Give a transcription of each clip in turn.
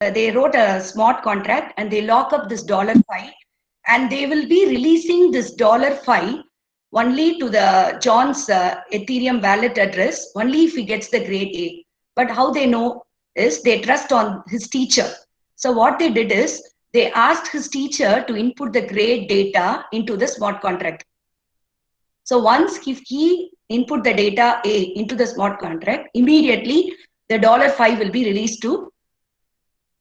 they wrote a smart contract and they lock up this $5 and they will be releasing this $5 only to the John's Ethereum wallet address only if he gets the grade A. But how they know is they trust on his teacher. So what they did is they asked his teacher to input the grade data into the smart contract. So once if he input the data A into the smart contract, immediately the $5 will be released to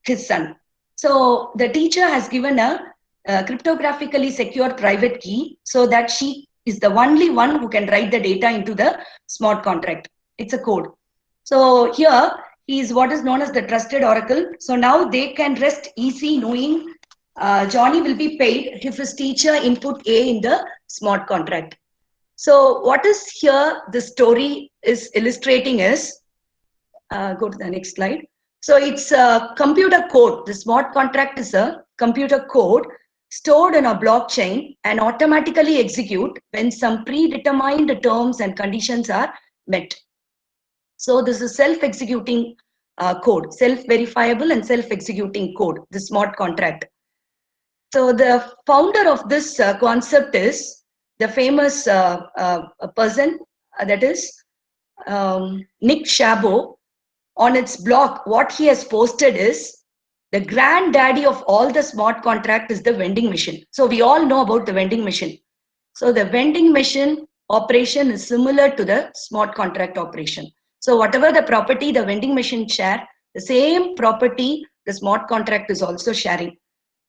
his son. So the teacher has given a cryptographically secure private key so that she is the only one who can write the data into the smart contract. It's a code. So here he is what is known as the trusted oracle. So now they can rest easy knowing Johnny will be paid if his teacher input A in the smart contract. So what is here the story is illustrating is, go to the next slide. So it's a computer code. The smart contract is a computer code stored in a blockchain and automatically execute when some predetermined terms and conditions are met. So this is self-executing code, self-verifiable and self-executing code, the smart contract. So the founder of this concept is the famous person, that is Nick Szabo. On its blog, what he has posted is the granddaddy of all the smart contract is the vending machine. So we all know about the vending machine. So the vending machine operation is similar to the smart contract operation. So whatever the property the vending machine share, the same property the smart contract is also sharing.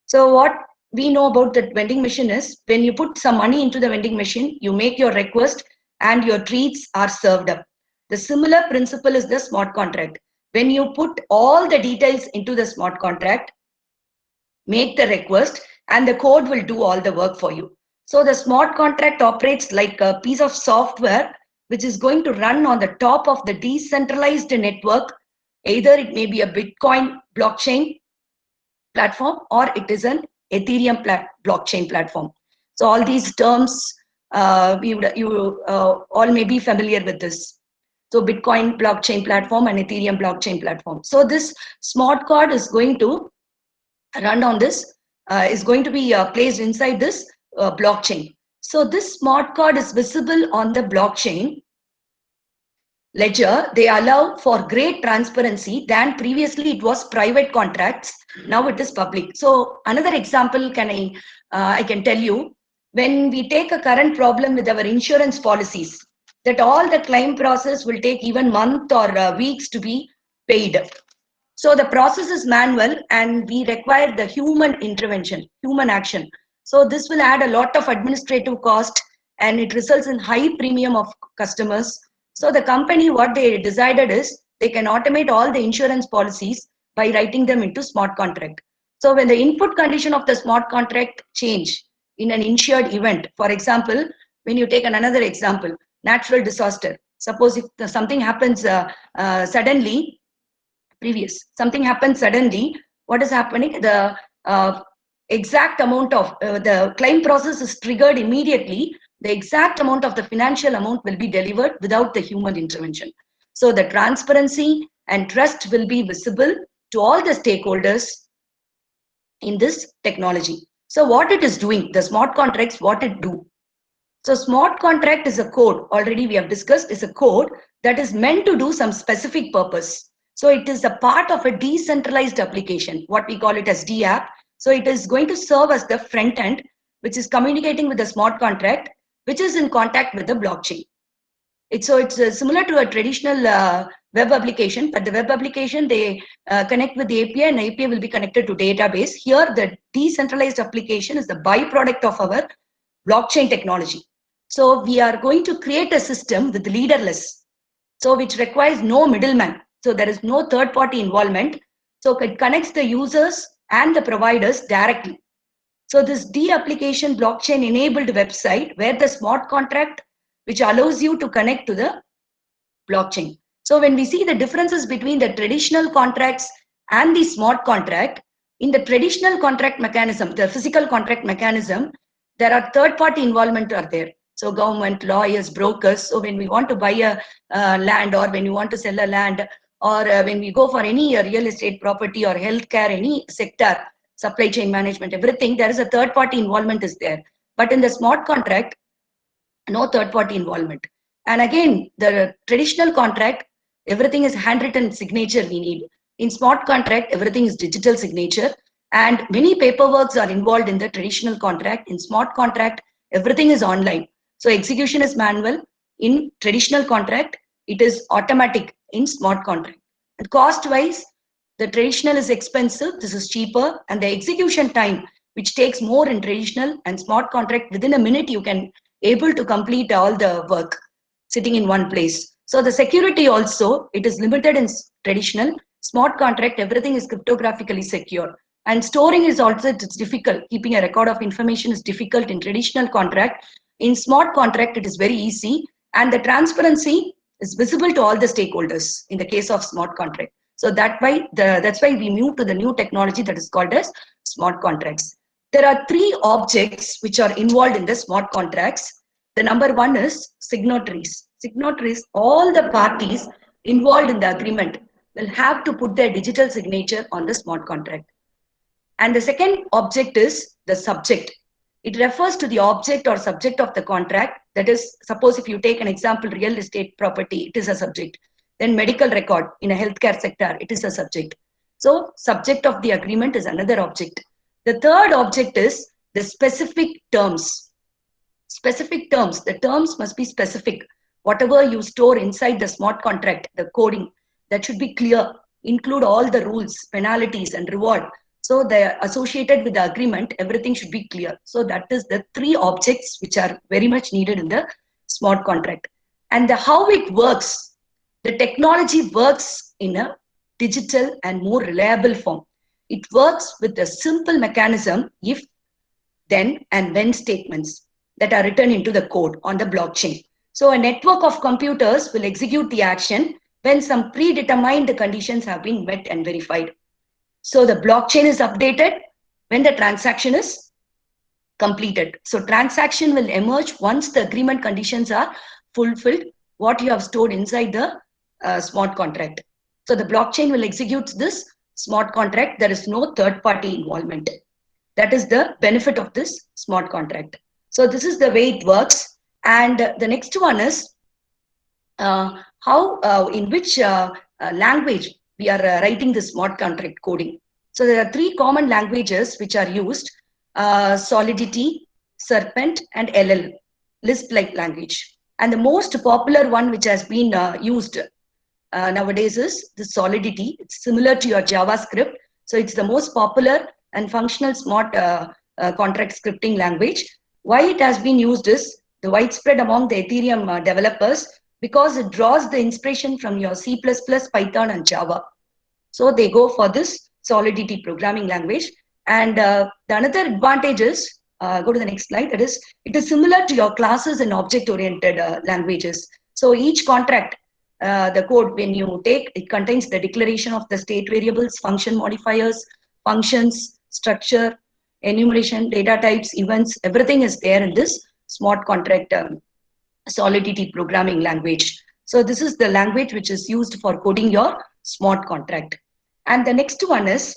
So what we know about the vending machine is when you put some money into the vending machine, you make your request and your treats are served up. The similar principle is the smart contract. When you put all the details into the smart contract, make the request and the code will do all the work for you. So the smart contract operates like a piece of software which is going to run on the top of the decentralized network. Either it may be a Bitcoin blockchain platform or it is an Ethereum blockchain platform. So all these terms, you all may be familiar with this. So Bitcoin blockchain platform and Ethereum blockchain platform. So this smart card is going to run on this, is going to be placed inside this blockchain. So this smart card is visible on the blockchain ledger. They allow for great transparency than previously it was private contracts. Now it is public. So another example I can tell you, when we take a current problem with our insurance policies, that all the claim process will take even months or weeks to be paid. So the process is manual and we require the human intervention, human action. So this will add a lot of administrative cost and it results in high premium of customers. So the company, what they decided is they can automate all the insurance policies by writing them into smart contract. So when the input condition of the smart contract change in an insured event, for example, when you take another example, natural disaster. Suppose if something happens suddenly, something happens suddenly, what is happening? The exact amount of the claim process is triggered immediately. The exact amount of the financial amount will be delivered without the human intervention. So the transparency and trust will be visible to all the stakeholders in this technology. So what it is doing, the smart contracts, what it do? So smart contract is a code, already we have discussed, is a code that is meant to do some specific purpose. So it is a part of a decentralized application, what we call it as DApp. So it is going to serve as the front end, which is communicating with the smart contract, which is in contact with the blockchain. It's similar to a traditional web application, but the web application, they connect with the API and the API will be connected to database. Here, the decentralized application is the byproduct of our blockchain technology. So we are going to create a system with leaderless, so which requires no middleman. So there is no third party involvement. So it connects the users and the providers directly. So this D-application blockchain enabled website where the smart contract, which allows you to connect to the blockchain. So when we see the differences between the traditional contracts and the smart contract, in the traditional contract mechanism, the physical contract mechanism, there are third party involvement are there. So government, lawyers, brokers. So when we want to buy a land or when you want to sell a land, or when we go for any real estate property or healthcare, any sector, supply chain management, everything, there is a third party involvement is there. But in the smart contract, no third party involvement. And again, the traditional contract, everything is handwritten signature we need. In smart contract, everything is digital signature, and many paperworks are involved in the traditional contract. In smart contract, everything is online. So execution is manual. In traditional contract, it is automatic in smart contract. And cost wise, the traditional is expensive, this is cheaper, and the execution time, which takes more in traditional and smart contract, within a minute you can able to complete all the work sitting in one place. So the security also, it is limited in traditional. Smart contract, everything is cryptographically secure. And storing is also, it's difficult. Keeping a record of information is difficult in traditional contract. In smart contract, it is very easy. And the transparency is visible to all the stakeholders in the case of smart contract. So that's why we move to the new technology that is called as smart contracts. There are three objects which are involved in the smart contracts. The number one is signatories. Signatories, all the parties involved in the agreement will have to put their digital signature on the smart contract. And the second object is the subject. It refers to the object or subject of the contract. That is, suppose if you take an example, real estate property, it is a subject. Then medical record in a healthcare sector, it is a subject. So subject of the agreement is another object. The third object is the specific terms. Specific terms, the terms must be specific. Whatever you store inside the smart contract, the coding, that should be clear, include all the rules, penalties and reward. So the associated with the agreement, everything should be clear. So that is the three objects which are very much needed in the smart contract. And how it works, the technology works in a digital and more reliable form. It works with a simple mechanism, if, then and when statements that are written into the code on the blockchain. So a network of computers will execute the action when some predetermined conditions have been met and verified. So the blockchain is updated when the transaction is completed. So transaction will emerge once the agreement conditions are fulfilled, what you have stored inside the smart contract. So the blockchain will execute this smart contract. There is no third party involvement. That is the benefit of this smart contract. So this is the way it works. And the next one is in which language we are writing the smart contract coding. So there are three common languages which are used: Solidity, Serpent, and LL, Lisp-like language. And the most popular one which has been used nowadays is the Solidity. It's similar to your JavaScript. So it's the most popular and functional smart contract scripting language. Why it has been used is the widespread among the Ethereum developers, because it draws the inspiration from your C++, Python, and Java. So they go for this Solidity programming language. And the another advantage is, go to the next slide, that is, it is similar to your classes and object-oriented languages. So each contract, the code, when you take, it contains the declaration of the state variables, function modifiers, functions, structure, enumeration, data types, events, everything is there in this smart contract Solidity programming language. So this is the language which is used for coding your smart contract. And the next one is,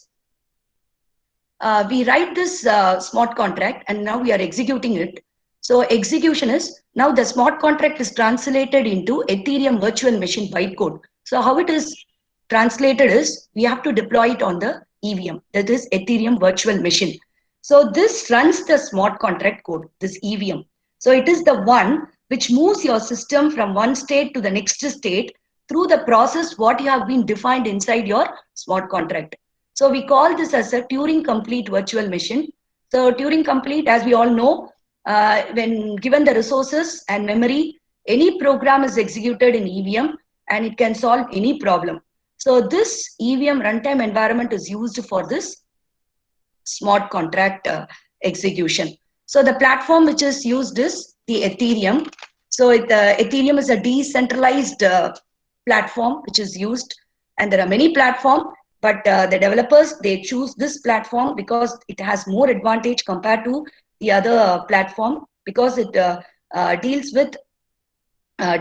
we write this smart contract and now we are executing it. So execution is, now the smart contract is translated into Ethereum virtual machine bytecode. So how it is translated is, we have to deploy it on the EVM, that is Ethereum virtual machine. So this runs the smart contract code, this EVM. So it is the one which moves your system from one state to the next state through the process what you have been defined inside your smart contract. So we call this as a Turing complete virtual machine. So Turing complete, as we all know, when given the resources and memory, any program is executed in EVM and it can solve any problem. So this EVM runtime environment is used for this smart contract execution. So the platform which is used is the Ethereum. So Ethereum is a decentralized platform which is used, and there are many platforms, but the developers, they choose this platform because it has more advantage compared to the other platform, because it deals with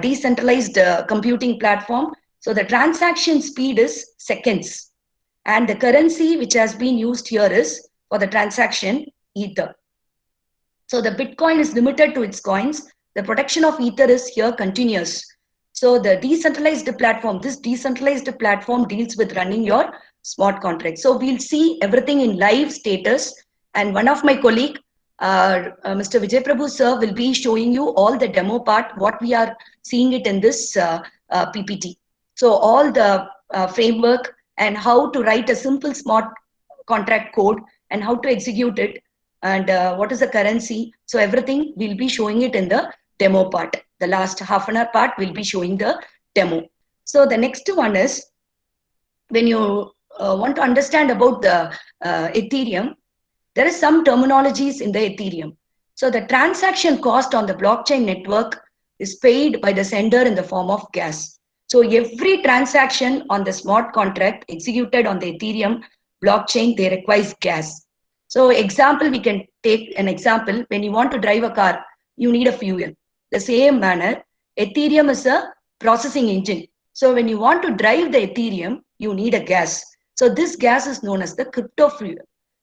decentralized computing platform. So the transaction speed is seconds. And the currency which has been used here is for the transaction Ether. So the Bitcoin is limited to its coins. The protection of Ether is here continuous. So the decentralized platform, this decentralized platform deals with running your smart contract. So we'll see everything in live status. And one of my colleague, Mr. Vijay Prabhu sir, will be showing you all the demo part, what we are seeing it in this PPT. So all the framework and how to write a simple smart contract code and how to execute it and what is the currency. So everything we'll be showing it in the demo part. The last half an hour part will be showing the demo. So the next one is when you want to understand about the Ethereum, there is some terminologies in the Ethereum. So the transaction cost on the blockchain network is paid by the sender in the form of gas. So every transaction on the smart contract executed on the Ethereum blockchain, they requires gas. So example, we can take an example. When you want to drive a car, you need a fuel. The same manner, Ethereum is a processing engine. So when you want to drive the Ethereum, you need a gas. So this gas is known as the crypto fuel.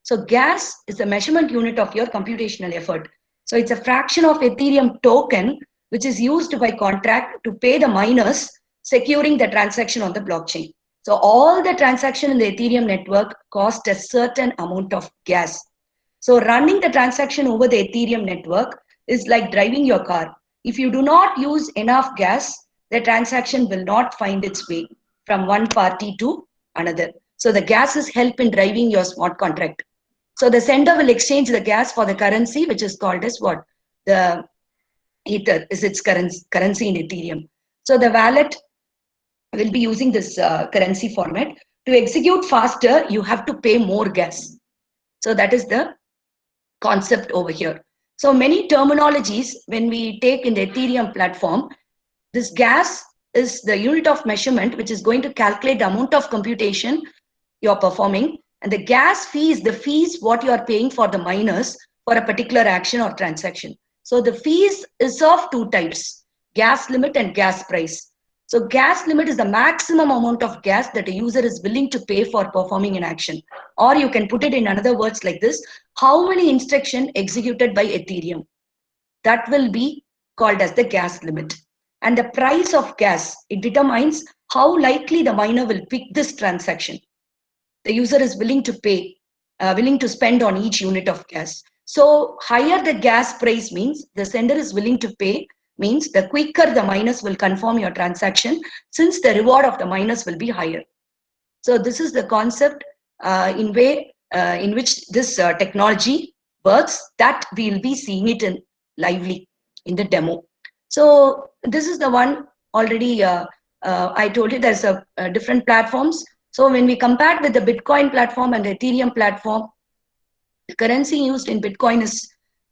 So gas is the measurement unit of your computational effort. So it's a fraction of Ethereum token, which is used by contract to pay the miners securing the transaction on the blockchain. So all the transaction in the Ethereum network cost a certain amount of gas. So running the transaction over the Ethereum network is like driving your car. If you do not use enough gas, the transaction will not find its way from one party to another. So the gas is help in driving your smart contract. So the sender will exchange the gas for the currency, which is called as what? The Ether is its currency in Ethereum. So the wallet will be using this currency format. To execute faster, you have to pay more gas. So that is the concept over here. So many terminologies when we take in the Ethereum platform, this gas is the unit of measurement which is going to calculate the amount of computation you're performing, and the gas fee is the fees what you are paying for the miners for a particular action or transaction. So the fees is of two types, gas limit and gas price. So gas limit is the maximum amount of gas that a user is willing to pay for performing an action. Or you can put it in another words like this, how many instructions executed by Ethereum. That will be called as the gas limit. And the price of gas, it determines how likely the miner will pick this transaction. The user is willing to pay, willing to spend on each unit of gas. So higher the gas price means the sender is willing to pay, means the quicker the miners will confirm your transaction, since the reward of the miners will be higher. So this is the concept in which this technology works, that we'll be seeing it in lively in the demo. So this is the one already I told you there's a different platforms. So when we compare with the Bitcoin platform and the Ethereum platform, the currency used in Bitcoin is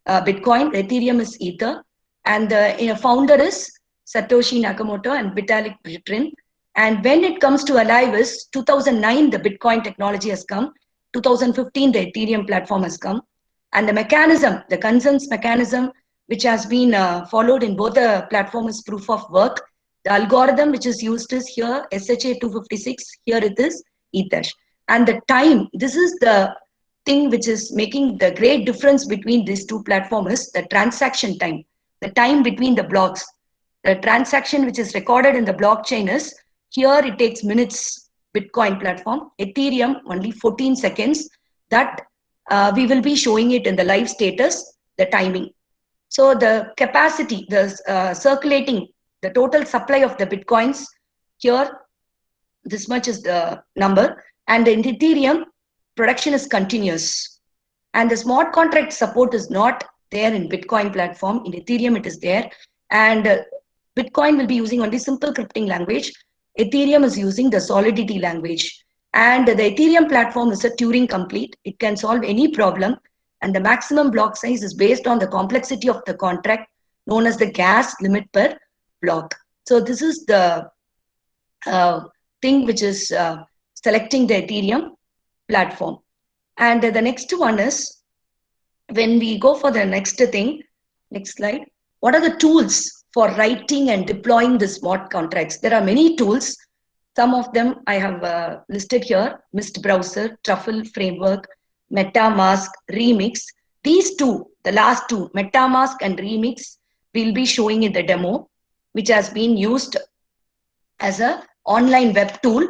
Bitcoin, Ethereum is Ether, and the founder is Satoshi Nakamoto and Vitalik Buterin. And when it comes to Alive is 2009, the Bitcoin technology has come. 2015, the Ethereum platform has come. And the mechanism, the consensus mechanism, which has been followed in both the platform is proof of work. The algorithm which is used is here, SHA-256, here it is Ether. And the time, this is the thing which is making the great difference between these two platforms is the transaction time, the time between the blocks. The transaction which is recorded in the blockchain is, here it takes minutes, Bitcoin platform, Ethereum only 14 seconds. That we will be showing it in the live status, the timing. So the capacity, the circulating, the total supply of the Bitcoins, here this much is the number. And in Ethereum, production is continuous. And the smart contract support is not there in Bitcoin platform. In Ethereum, it is there. And Bitcoin will be using only simple crypting language. Ethereum is using the Solidity language. And the Ethereum platform is a Turing complete. It can solve any problem. And the maximum block size is based on the complexity of the contract, known as the gas limit per block. So this is the thing which is selecting the Ethereum platform. And the next one is, when we go for the next thing, next slide, what are the tools for writing and deploying the smart contracts? There are many tools. Some of them I have listed here: Mist Browser, Truffle Framework, MetaMask, Remix. These two, the last two, MetaMask and Remix, will be showing in the demo, which has been used as an online web tool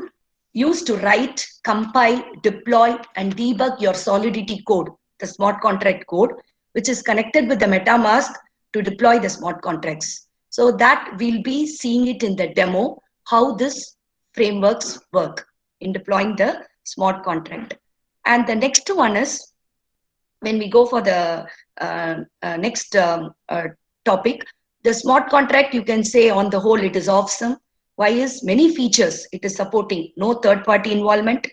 used to write, compile, deploy, and debug your Solidity code, the smart contract code, which is connected with the MetaMask to deploy the smart contracts. So that we'll be seeing it in the demo, how this frameworks work in deploying the smart contract. And the next one is, when we go for the next topic, the smart contract, you can say on the whole, it is awesome. Why is many features it is supporting, no third party involvement,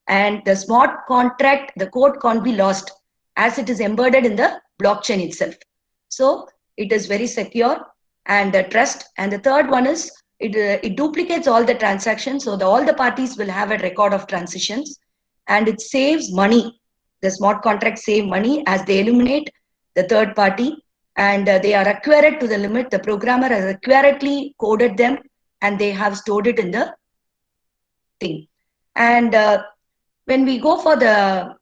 and the smart contract, the code can't be lost as it is embedded in the blockchain itself. So it is very secure and trust. And the third one is, it duplicates all the transactions, so all the parties will have a record of transitions, and it saves money. The smart contracts save money as they eliminate the third party, and they are accurate to the limit. The programmer has accurately coded them, and they have stored it in the thing. And when we go for the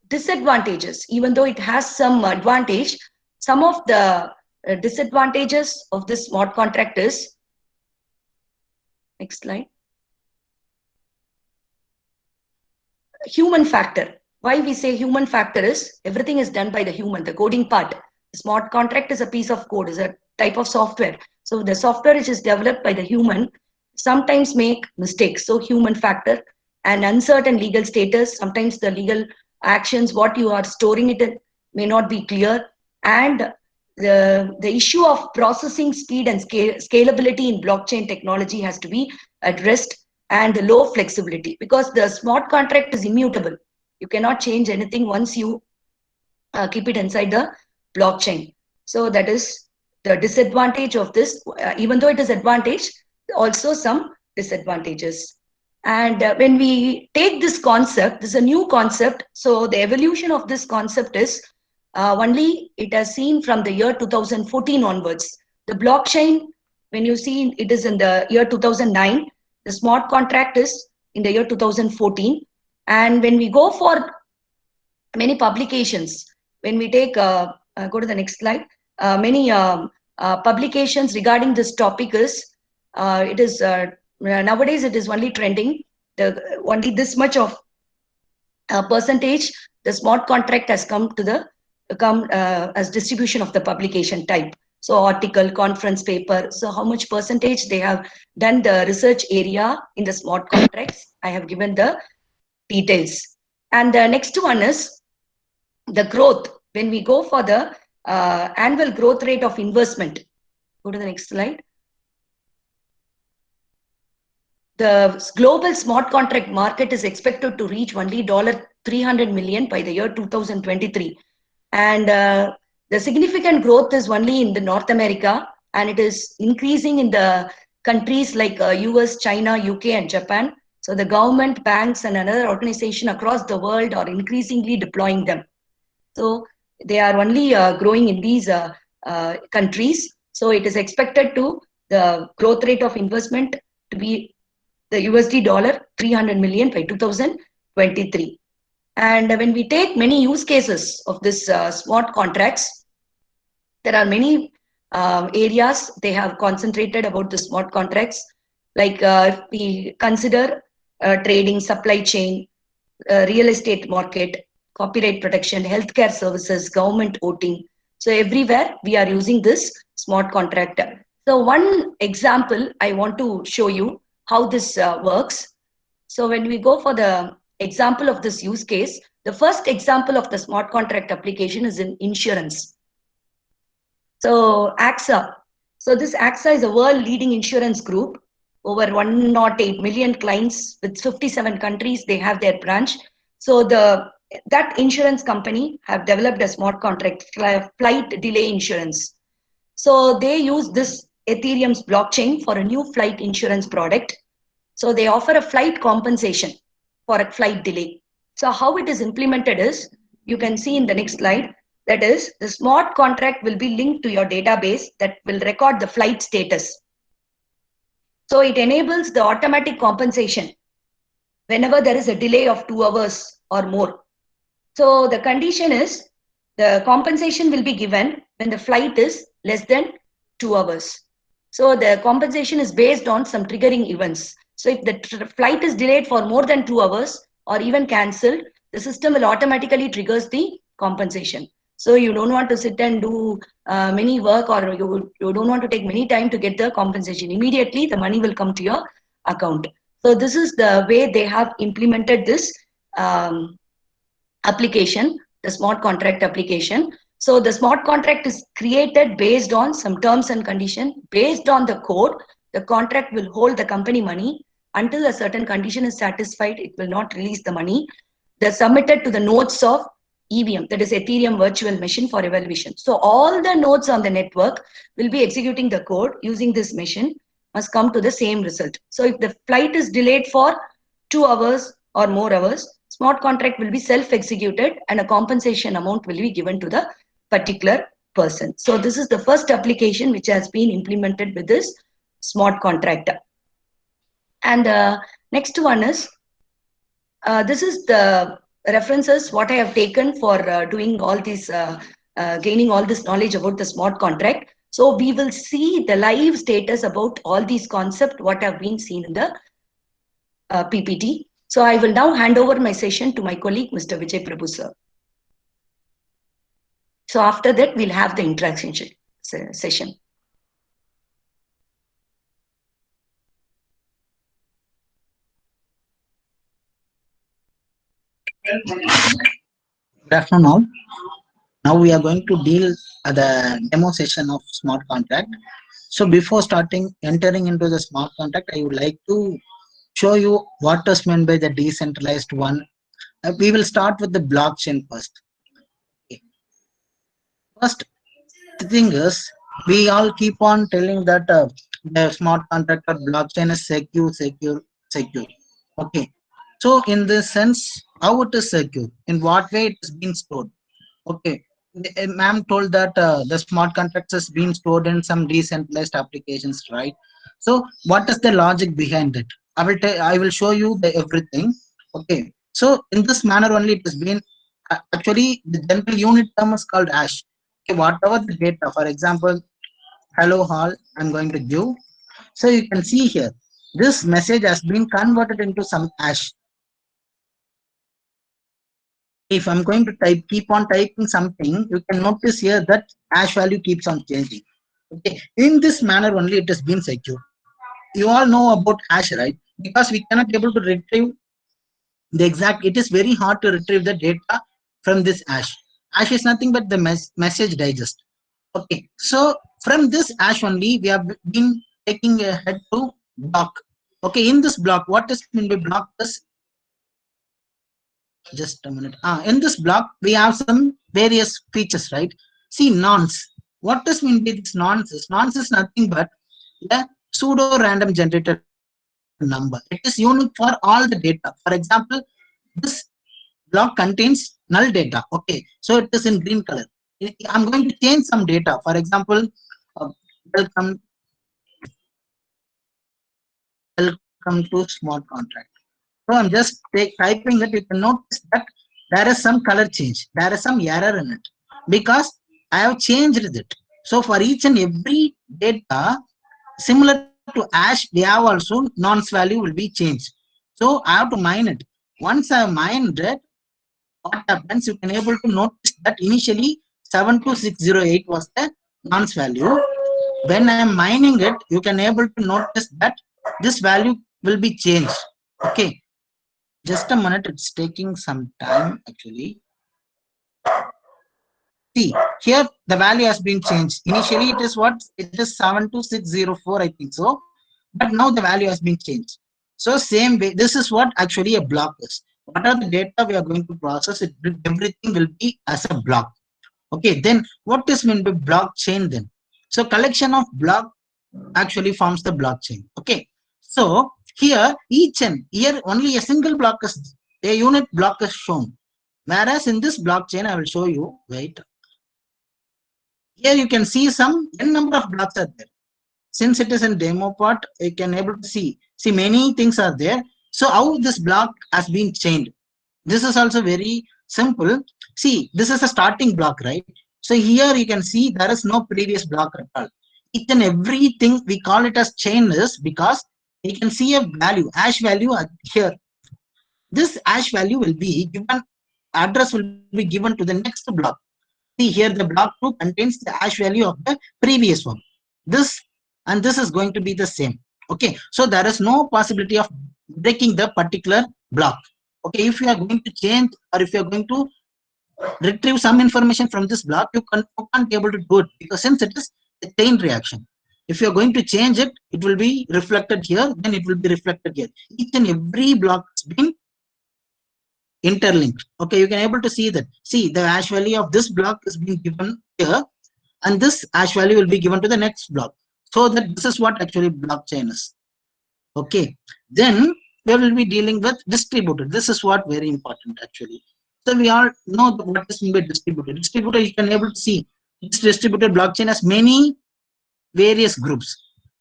disadvantages, even though it has some advantage, some of the disadvantages of this smart contract is, next slide, human factor. Why we say human factor is, everything is done by the human, the coding part. The smart contract is a piece of code, is a type of software. So the software which is developed by the human sometimes make mistakes. So human factor and uncertain legal status. Sometimes the legal actions, what you are storing it in, may not be clear. And the issue of processing speed and scalability in blockchain technology has to be addressed, and the low flexibility, because the smart contract is immutable. You cannot change anything once you keep it inside the blockchain. So that is the disadvantage of this. Even though it is advantage, also some disadvantages. And when we take this concept, this is a new concept. So the evolution of this concept is only it has seen from the year 2014 onwards. The blockchain, when you see it is in the year 2009, the smart contract is in the year 2014. And when we go for many publications, when we take, go to the next slide, many publications regarding this topic is, it is nowadays it is only trending. Only this much of percentage, the smart contract has come as distribution of the publication type. So article, conference paper. So how much percentage they have done the research area in the smart contracts, I have given the details. And the next one is the growth. When we go for the annual growth rate of investment, go to the next slide. The global smart contract market is expected to reach only $300 million by the year 2023. And the significant growth is only in the North America, and it is increasing in the countries like US, China, UK, and Japan. So the government, banks, and another organization across the world are increasingly deploying them. So they are only growing in these countries. So it is expected to, the growth rate of investment to be the USD $300 million by 2023. And when we take many use cases of this smart contracts, there are many areas they have concentrated about the smart contracts. Like if we consider trading, supply chain, real estate market, copyright protection, healthcare services, government voting. So everywhere we are using this smart contract. So one example I want to show you how this works. So when we go for the example of this use case, the first example of the smart contract application is in insurance. So AXA. So this AXA is a world leading insurance group. Over 108 million clients with 57 countries, they have their branch. So that insurance company have developed a smart contract, flight delay insurance. So they use this Ethereum's blockchain for a new flight insurance product. So they offer a flight compensation for a flight delay. So how it is implemented is, you can see in the next slide, that is, the smart contract will be linked to your database that will record the flight status. So it enables the automatic compensation whenever there is a delay of 2 hours or more. So the condition is the compensation will be given when the flight is less than 2 hours. So the compensation is based on some triggering events. So if the flight is delayed for more than 2 hours or even cancelled, the system will automatically triggers the compensation. So you don't want to sit and do many work, or you don't want to take many time to get the compensation. Immediately the money will come to your account. So this is the way they have implemented this um, application, the smart contract application. So the smart contract is created based on some terms and condition. Based on the code, the contract will hold the company money until a certain condition is satisfied. It will not release the money. They're submitted to the nodes of EVM, that is Ethereum Virtual Machine, for evaluation. So all the nodes on the network will be executing the code using this machine, must come to the same result. So if the flight is delayed for 2 hours or more hours, smart contract will be self-executed and a compensation amount will be given to the particular person. So this is the first application which has been implemented with this smart contract. And the next one is, this is the references what I have taken for doing all these, gaining all this knowledge about the smart contract. So we will see the live status about all these concepts what have been seen in the PPT. So I will now hand over my session to my colleague, Mr. Vijay Prabhu, sir. So after that, we'll have the interaction session. Good afternoon all. Now we are going to deal the demo session of smart contract. So before entering into the smart contract, I would like to show you what is meant by the decentralized one. We will start with the blockchain first. Okay. First, the thing is, we all keep on telling that the smart contract or blockchain is secure. Okay. So in this sense, how it is secure? In what way it is being stored? Okay. Ma'am told that the smart contracts is being stored in some decentralized applications, right? So what is the logic behind it? I will show you the everything. Okay. So in this manner only it has been actually the general unit term is called hash. Okay, whatever the data, for example, hello all, I'm going to give. So you can see here, this message has been converted into some hash. If I'm going to keep on typing something, you can notice here that hash value keeps on changing. Okay, in this manner only it has been secure. You all know about hash, right? Because we cannot able to retrieve the exact. It is very hard to retrieve the data from this hash. Hash is nothing but the message digest. Okay, so from this hash only we have been taking a head to block. Okay, in this block, what is mean by block is, just a minute. In this block, we have some various features, right? See, nonce. What does mean by this nonce? Nonce is nothing but a pseudo random generated number. It is unique for all the data. For example, this block contains null data. Okay, so it is in green color. I'm going to change some data. For example, uh, welcome, welcome to smart contract. So I'm just typing it. You can notice that there is some color change. There is some error in it because I have changed it. So for each and every data, similar to hash, we have also nonce value will be changed. So I have to mine it. Once I mined it, what happens? You can able to notice that initially 72608 was the nonce value. When I am mining it, you can able to notice that this value will be changed. Okay, just a minute, it's taking some time actually. See, here the value has been changed. Initially, it is what? It is 72604, I think so. But now the value has been changed. So same way, this is what actually a block is. What are the data we are going to process? Everything will be as a block. Okay, then what is meant by blockchain then? So collection of block actually forms the blockchain. Okay, so here here only a single block is, a unit block is shown. Whereas in this blockchain, I will show you, wait. Here you can see some n number of blocks are there. since it is in demo part, you can able to see many things are there. So how this block has been changed, this is also very simple. See, this is a starting block, right? So here you can see there is no previous block at all. Each and everything we call it as chain is because you can see a value, hash value here. This hash value will be given, address will be given to the next block. See here, the block 2 contains the hash value of the previous one. This and this is going to be the same. Okay, so there is no possibility of breaking the particular block. Okay, if you are going to change or if you are going to retrieve some information from this block, you can't be able to do it because since it is a chain reaction. If you are going to change it, it will be reflected here, then it will be reflected here. Each and every block has been interlinked. Okay, you can able to see that. See, the hash value of this block is being given here, and this hash value will be given to the next block. So that this is what actually blockchain is. Okay, then we will be dealing with distributed. This is what very important actually. So we all know what is mean by distributed. Distributed, you can able to see this distributed blockchain has many various groups,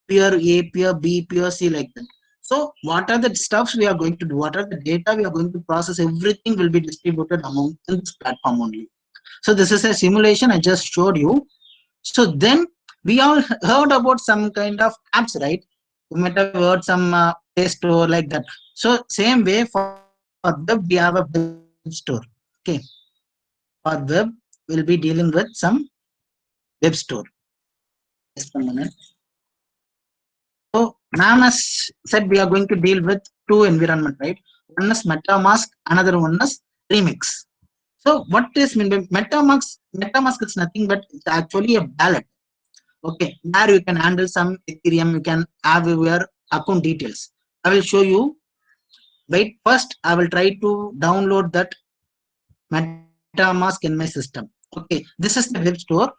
peer A, peer B, peer C, like that. So what are the stuffs we are going to do? What are the data we are going to process? Everything will be distributed among this platform only. So this is a simulation I just showed you. So then we all heard about some kind of apps, right? You might have heard some Play Store like that. So same way for web, we have a web store. Okay, for web, we'll be dealing with some web store. Just a minute. So ma'am has said we are going to deal with two environment, right? One is MetaMask, another one is Remix. So what is mean by MetaMask? MetaMask is nothing but it's actually a wallet. Okay, there you can handle some Ethereum, you can have your account details. I will show you. Wait, first I will try to download that MetaMask in my system. Okay, this is the web store.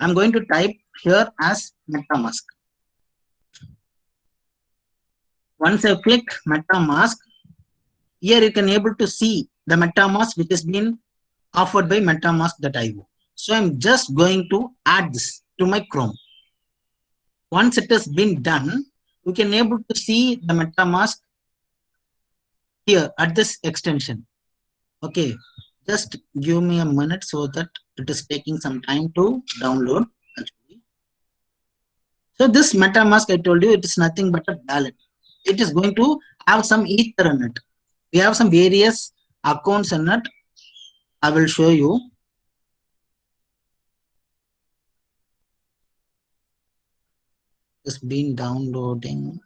I'm going to type here as MetaMask. Once I click MetaMask, here you can able to see the MetaMask which has been offered by MetaMask.io. So I'm just going to add this to my Chrome. Once it has been done, you can able to see the MetaMask here at this extension. Okay, just give me a minute so that it is taking some time to download. Actually. So this MetaMask, I told you, it is nothing but a wallet. It is going to have some Ether in it. We have some various accounts in it. I will show you. It's been downloading.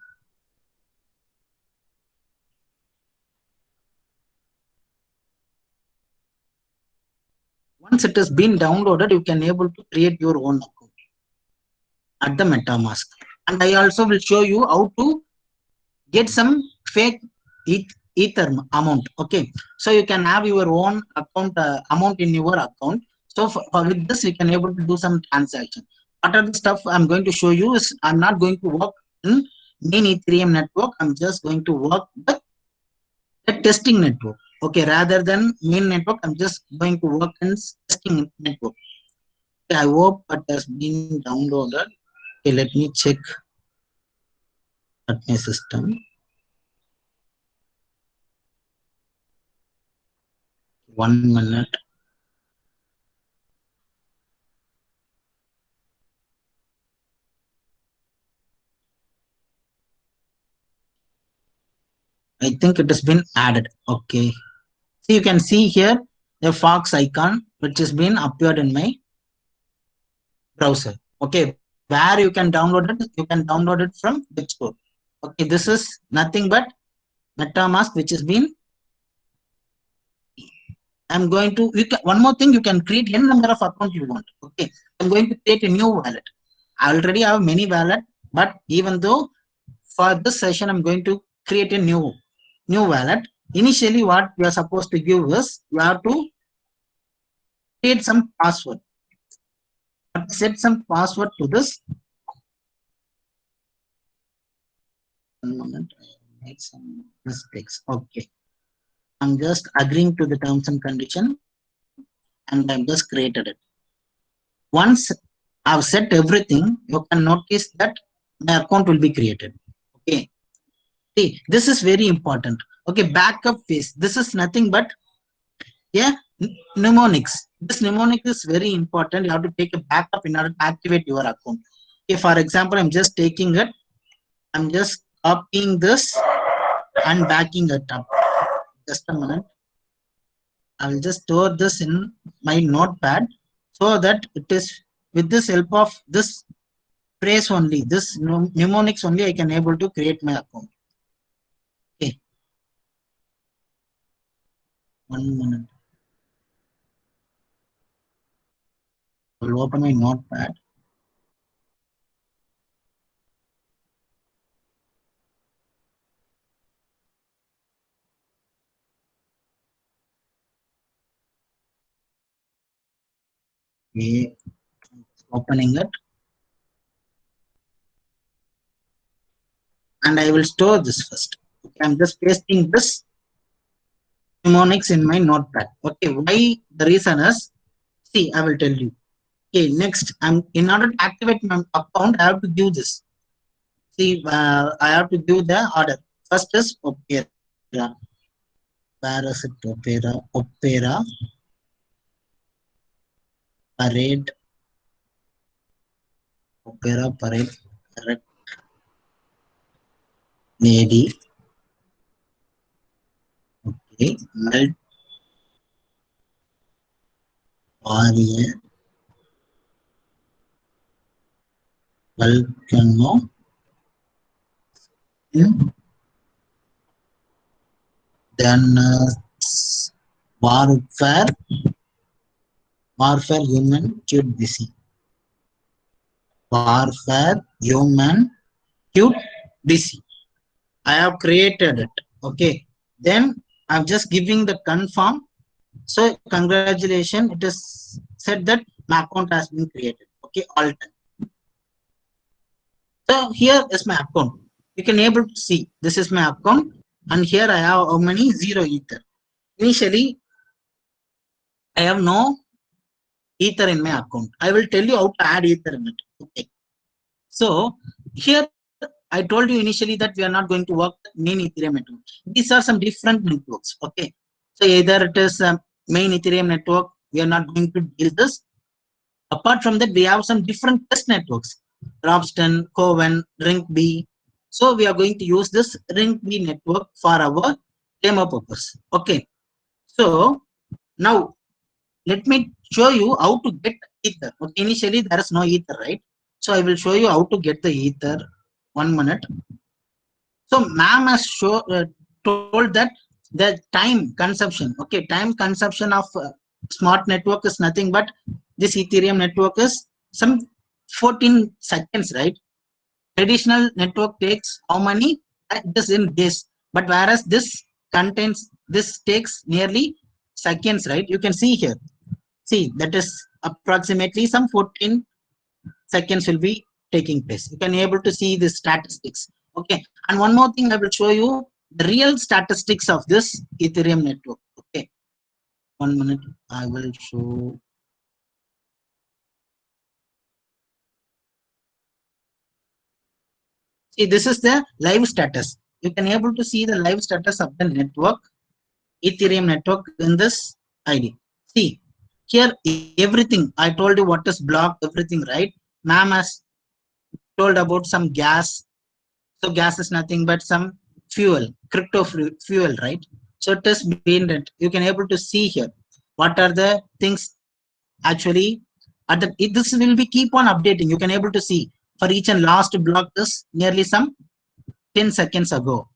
Once it has been downloaded, you can able to create your own account at the MetaMask. And I also will show you how to get some fake Ether amount. Okay, so you can have your own account amount in your account. So with this, you can able to do some transaction. What are the stuff I'm going to show you is I'm not going to work in main Ethereum network. I'm just going to work with the testing network. Okay, rather than main network, I'm just going to work in testing network. Okay, I hope it has been downloaded. Okay, let me check at my system. One minute. I think it has been added. Okay. So you can see here the Fox icon which has been appeared in my browser. Okay, where you can download it, you can download it from web store. Okay, this is nothing but MetaMask which has been. I'm going to one more thing, you can create any number of accounts you want. Okay, I'm going to create a new wallet. I already have many wallet, but even though for this session I'm going to create a new wallet. Initially, what we are supposed to give is you have to create some password. Set some password to this. One moment, I made some mistakes. Okay, I'm just agreeing to the terms and condition, and I'm just created it. Once I've set everything. You can notice that my account will be created. Okay. See, this is very important. Okay, backup phase. This is nothing but yeah, mnemonics. This mnemonic is very important. You have to take a backup in order to activate your account. Okay, for example, I'm just taking it. I'm just copying this and backing it up. Just a minute. I will just store this in my notepad so that it is with this help of this phrase only, this mnemonics only, I can able to create my account. Okay, 1 minute. I will open my notepad. Okay, opening it, and I will store this first. Okay, I'm just pasting this mnemonics in my notepad. Okay, why the reason is, see, I will tell you. Okay, next, I'm in order to activate my account, I have to give this. See, I have to give the order. First is Opera. Where is it? Opera. Opera. Parade. Opera. Parade. Correct. Lady. Okay. Melt. Warrior. Volcano. Then warfare. Warfare. Human. Cute. Busy. Warfare. Human. Cute. Busy. I have created it. Okay. Then I'm just giving the confirm. So congratulations, it is said that my account has been created. Okay, all done. So here is my account. You can able to see this is my account, and here I have how many? 0 ether. Initially, I have no ether in my account. I will tell you how to add ether in it. Okay. So here I told you initially that we are not going to work main Ethereum network. These are some different networks. Okay. So either it is a main Ethereum network, we are not going to deal this. Apart from that, we have some different test networks, Ropsten, Coven, RinkB. So we are going to use this RinkB network for our demo purpose. Okay. So now let me show you how to get ether. Okay. Initially there is no ether, right? So I will show you how to get the ether. 1 minute. So ma'am has told that the time consumption, okay, time consumption of smart network is nothing but this Ethereum network is some 14 seconds, right? Traditional network takes how many? This in days, but whereas this takes nearly seconds, right? You can see here. See, that is approximately some 14 seconds will be taking place. You can able to see the statistics. Okay, and one more thing I will show you the real statistics of this Ethereum network. Okay, 1 minute. I will show. See, this is the live status. You can able to see the live status of the network, Ethereum network in this ID. See, here everything I told you what is blocked, everything, right? Ma'am has told about some gas. So gas is nothing but some fuel, crypto fuel, right? So it is been that you can able to see here what are the things actually this will be keep on updating. You can able to see for each and last block is nearly some 10 seconds ago.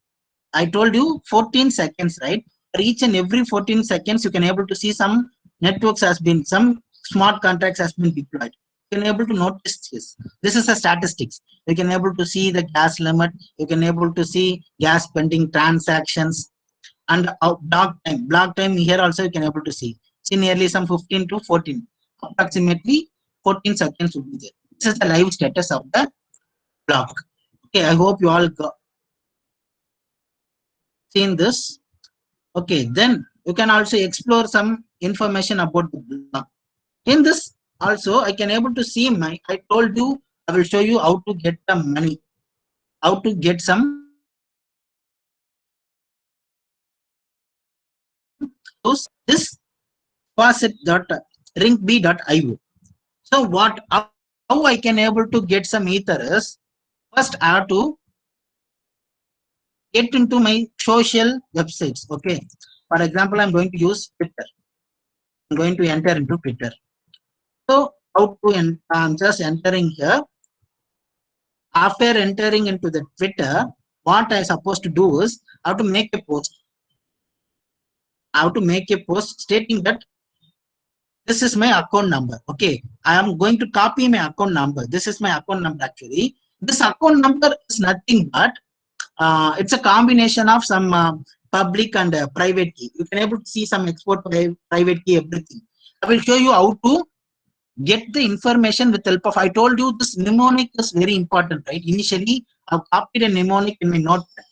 I told you 14 seconds, right? For each and every 14 seconds, you can able to see some networks has been, some smart contracts has been deployed. You can able to notice this. This is a statistics. You can able to see the gas limit. You can able to see gas pending transactions and block time here also you can able to see. See nearly some 15 to 14, approximately 14 seconds would be there. This is the live status of the block. Okay, I hope you all got seen this. Okay, then you can also explore some information about the block. In this Also, I can able to see my, I told you, I will show you how to get the money, how to get some those this faucet.ringb.io. So what, how I can able to get some ether is, first I have to get into my social websites. Okay. For example, I'm going to use Twitter. I'm going to enter into Twitter. So how to, I'm just entering here. After entering into the Twitter, what I supposed to do is how to make a post. How to make a post stating that this is my account number. Okay, I am going to copy my account number. This is my account number actually. This account number is nothing but it's a combination of some public and private key. You can able to see some export private key, everything. I will show you how to get the information with help of, I told you this mnemonic is very important, right? Initially, I've copied a mnemonic in my notepad.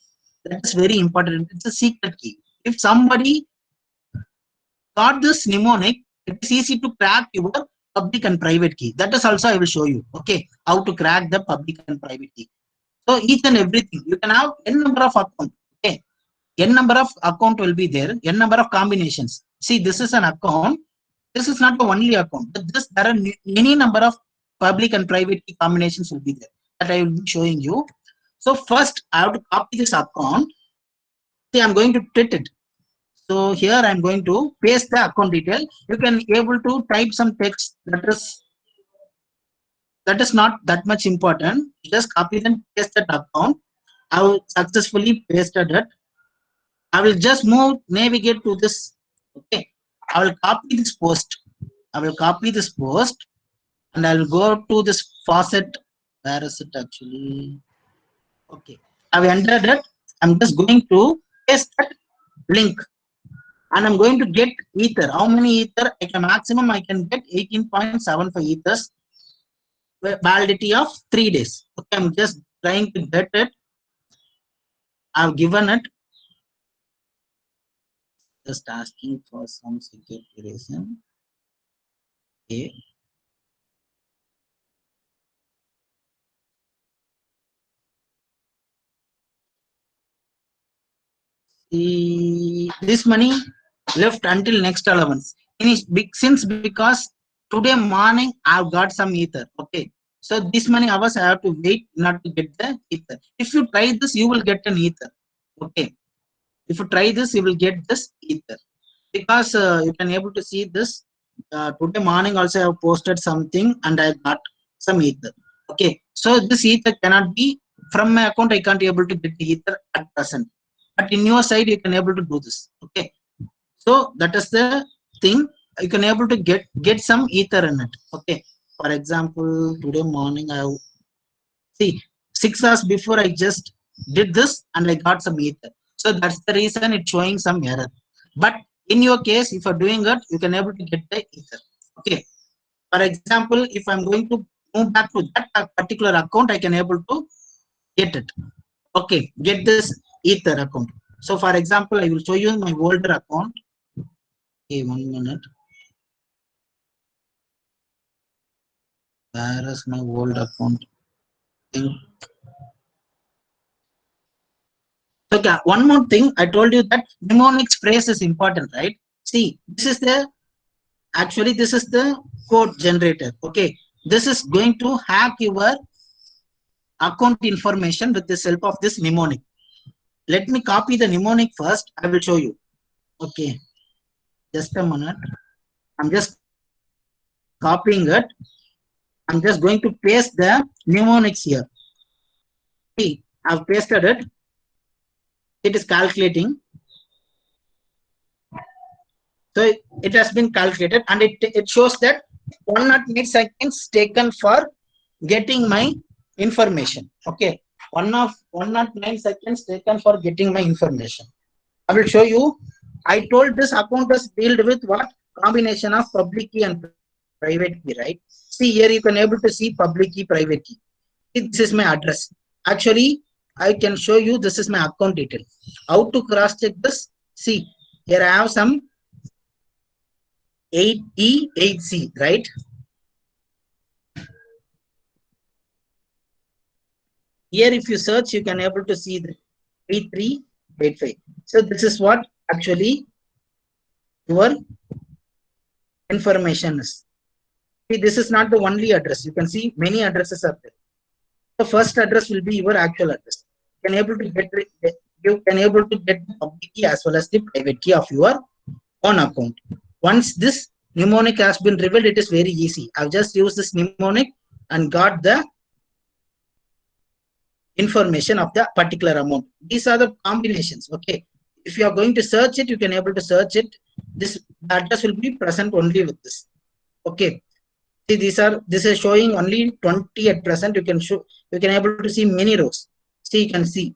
That is very important. It's a secret key. If somebody got this mnemonic, it is easy to crack your public and private key. That is also I will show you. Okay, how to crack the public and private key. So each and everything, you can have n number of account. Okay, n number of account will be there. N number of combinations. See, this is an account. This is not the only account, but this there are many number of public and private key combinations will be there that I will be showing you. So first, I have to copy this account. See, I'm going to tweet it. So here I'm going to paste the account detail. You can able to type some text that is not that much important. Just copy and paste that account. I will successfully pasted it. I will just move navigate to this. Okay. I will copy this post. I will copy this post and I will go to this faucet. Where is it actually? Okay. I've entered it. I'm just going to paste that link and I'm going to get ether. How many ether? I can maximum I can get 18.75 ethers, validity of 3 days. Okay, I'm just trying to get it. I've given it. Just asking for some security reason. Okay. This money left until next allowance. Since because today morning I've got some ether. Okay. So this many hours I have to wait not to get the ether. If you try this, you will get an ether. Okay. If you try this, you will get this ether. Because you can able to see this. Today morning also I have posted something and I got some ether. Okay. So this ether cannot be from my account. I can't able to get the ether at present. But in your side, you can able to do this. Okay. So that is the thing. You can able to get some ether in it. Okay. For example, today morning I have, see 6 hours before I just did this and I got some ether. So that's the reason it's showing some error. But in your case, if you're doing it, you can able to get the ether. Okay. For example, if I'm going to move back to that particular account, I can able to get it. Okay, get this ether account. So for example, I will show you my older account. Okay, 1 minute. Where is my old account? Okay, one more thing. I told you that mnemonics phrase is important, right? See, this is the actually this is the code generator. Okay, this is going to hack your account information with the help of this mnemonic. Let me copy the mnemonic first. I will show you. Okay, just a minute. I'm just copying it. I'm just going to paste the mnemonics here. See, I've pasted it. It is calculating. So it has been calculated and it shows that 108 seconds taken for getting my information. Okay. 109 seconds taken for getting my information. I will show you. I told this account is dealt with what? Combination of public key and private key, right? See here you can able to see public key, private key. This is my address. Actually, I can show you this is my account detail. How to cross check this? See, here I have some 8E8C, right? Here, if you search, you can able to see the 3385. So this is what actually your information is. See, this is not the only address. You can see many addresses are there. The first address will be your actual address. You can able to get the public key as well as the private key of your own account. Once this mnemonic has been revealed, it is very easy. I've just used this mnemonic and got the information of the particular amount. These are the combinations. Okay, if you are going to search it, you can able to search it. This address will be present only with this. Okay, see, this is showing only 20 at present. You can able to see many rows. See, you can see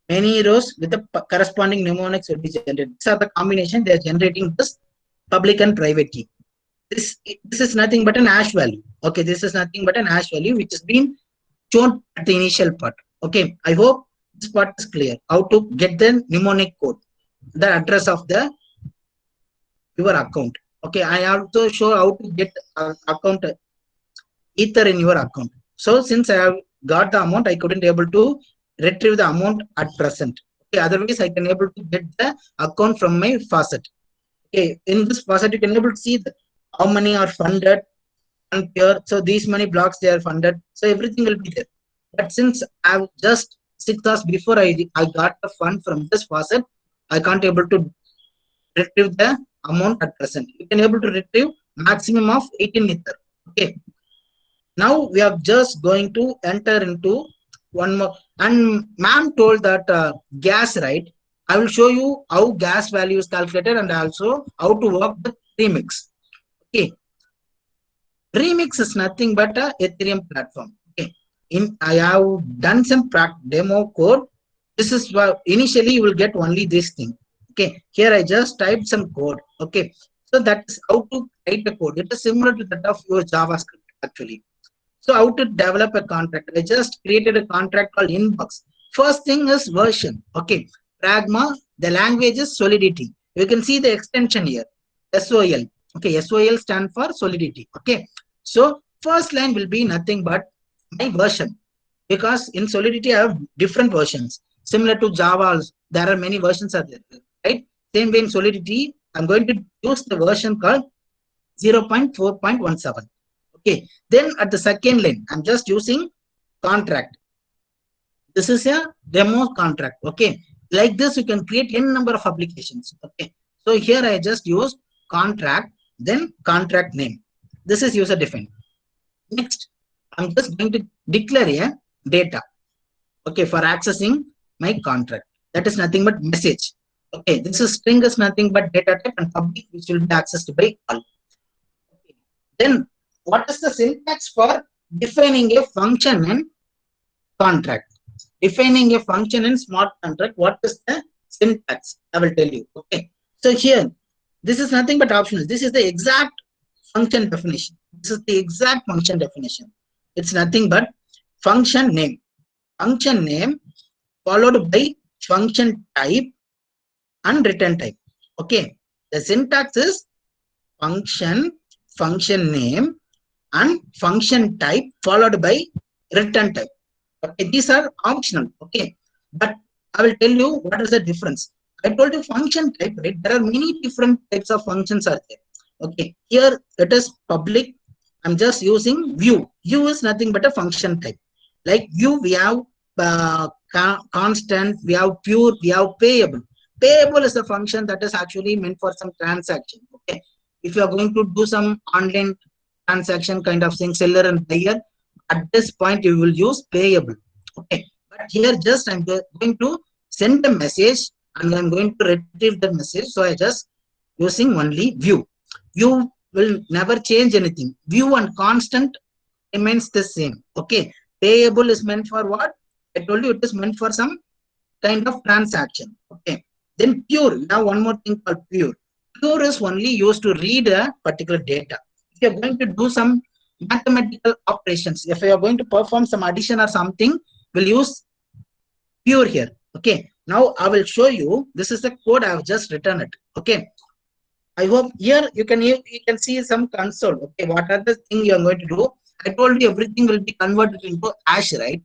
many rows with the corresponding mnemonics will be generated. These are the combination. They are generating this public and private key. This is nothing but an hash value. Okay, this is nothing but an hash value which has been shown at the initial part. Okay, I hope this part is clear. How to get the mnemonic code, the address of your account. Okay, I also show how to get account ether in your account. So since I have got the amount, I couldn't able to retrieve the amount at present. Okay, otherwise I can able to get the account from my faucet. Okay, in this faucet you can able to see how many are funded and pure. So these many blocks they are funded. So everything will be there. But since I've just 6 hours before I got the fund from this faucet, I can't able to retrieve the amount at present. You can able to retrieve maximum of 18 ether. Okay. Now we are just going to enter into one more. And ma'am told that gas, right? I will show you how gas value is calculated and also how to work the premix. Okay. Premix is nothing but a Ethereum platform. Okay. I have done some demo code. This is initially you will get only this thing. Okay. Here I just typed some code. Okay. So that is how to write the code. It is similar to that of your JavaScript actually. So how to develop a contract? I just created a contract called Inbox. First thing is version. Okay. Pragma. The language is Solidity. You can see the extension here. SOL. Okay. SOL stand for Solidity. Okay. So first line will be nothing but my version, because in Solidity I have different versions similar to Java. There are many versions are there, right? Same way in Solidity, I'm going to use the version called 0.4.17. Okay. Then at the second line, I'm just using contract. This is a demo contract. Okay. Like this, you can create n number of applications. Okay. So here I just used contract, then contract name. This is user defined. Next, I'm just going to declare a data. Okay, for accessing my contract. That is nothing but message. Okay, this is string is nothing but data type and public which will be accessed by all. Okay. Then what is the syntax for defining a function in contract? Defining a function in smart contract, what is the syntax? I will tell you. Okay. So here, this is nothing but optional. This is the exact function definition. This is the exact function definition. It's nothing but function name. Function name followed by function type and return type. Okay. The syntax is function, function name, and function type followed by return type. Okay. These are optional. Okay. But I will tell you what is the difference. I told you function type, right? There are many different types of functions are there. Okay, here it is public. I'm just using view. View is nothing but a function type. Like view, we have constant, we have pure, we have payable. Payable is a function that is actually meant for some transaction. Okay, if you are going to do some online transaction kind of thing, seller and buyer, at this point you will use payable. Okay, but here just I'm going to send a message and I'm going to retrieve the message. So I just using only view. View will never change anything. View and constant remains the same. Okay. Payable is meant for what? I told you it is meant for some kind of transaction. Okay. Then pure. Now one more thing called pure. Pure is only used to read a particular data. If you are going to do some mathematical operations, if you are going to perform some addition or something, we'll use pure here. Okay. Now I will show you. This is the code I have just written it. Okay. I hope here you can see some console. Okay, what are the things you are going to do? I told you everything will be converted into hash, right?